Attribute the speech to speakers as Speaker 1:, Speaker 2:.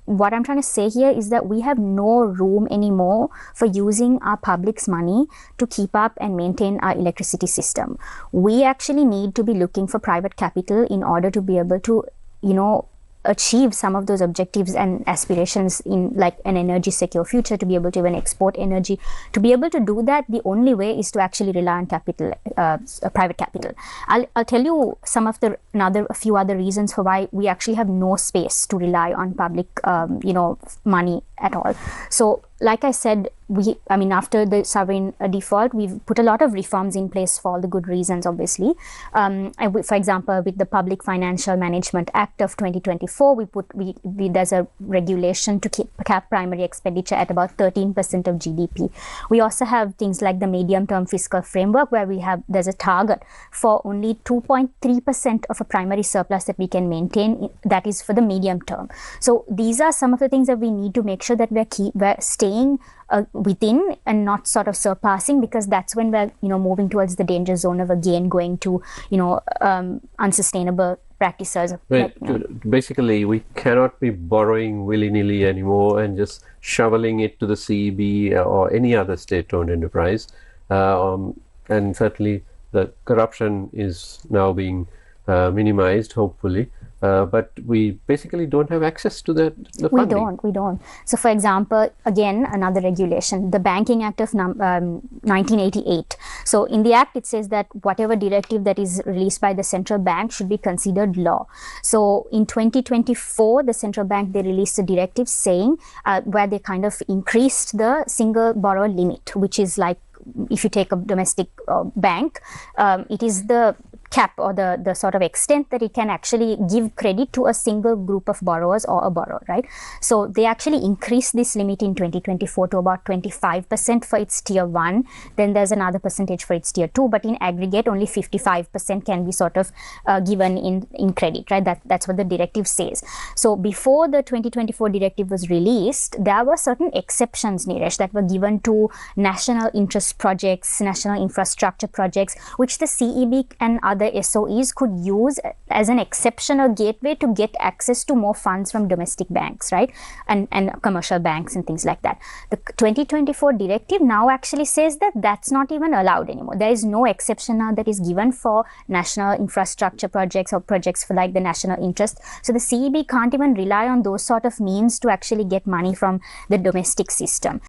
Speaker 1: what I'm trying to say here is that we have no room anymore for using our public's money to keep up and maintain our electricity system. We actually need to be looking for private capital in order to be able to, achieve some of those objectives and aspirations in like an energy secure future, to be able to even export energy. To be able to do that, the only way is to actually rely on capital, private capital. I'll tell you some of a few other reasons for why we actually have no space to rely on public, money at all. So, like I said, after the sovereign default, we've put a lot of reforms in place for all the good reasons, obviously. For example, with the Public Financial Management Act of 2024, there's a regulation to cap primary expenditure at about 13% of GDP. We also have things like the medium-term fiscal framework, where there's a target for only 2.3% of a primary surplus that we can maintain. That is for the medium term. So these are some of the things that we need to make sure that we're staying within and not sort of surpassing, because that's when we're moving towards the danger zone of again going to unsustainable practices.
Speaker 2: Basically, we cannot be borrowing willy-nilly anymore and just shoveling it to the CEB or any other state-owned enterprise. And certainly the corruption is now being minimized, hopefully. But we basically don't have access to the funding.
Speaker 1: We don't. So, for example, again, another regulation, the Banking Act of 1988. So, in the Act, it says that whatever directive that is released by the central bank should be considered law. So, in 2024, the central bank, they released a directive saying where they kind of increased the single borrower limit, which is like, if you take a domestic bank, it is the cap or the sort of extent that it can actually give credit to a single group of borrowers or a borrower, right? So they actually increased this limit in 2024 to about 25% for its tier 1. Then there's another percentage for its tier 2, but in aggregate only 55% can be sort of given in credit, right? That's what the directive says. So before the 2024 directive was released, there were certain exceptions, Niresh, that were given to national interest projects, national infrastructure projects, which the CEB and other SOEs could use as an exception or gateway to get access to more funds from domestic banks, right? And commercial banks and things like that. The 2024 directive now actually says that that's not even allowed anymore. There is no exception now that is given for national infrastructure projects or projects for like the national interest. So the CEB can't even rely on those sort of means to actually get money from the domestic system.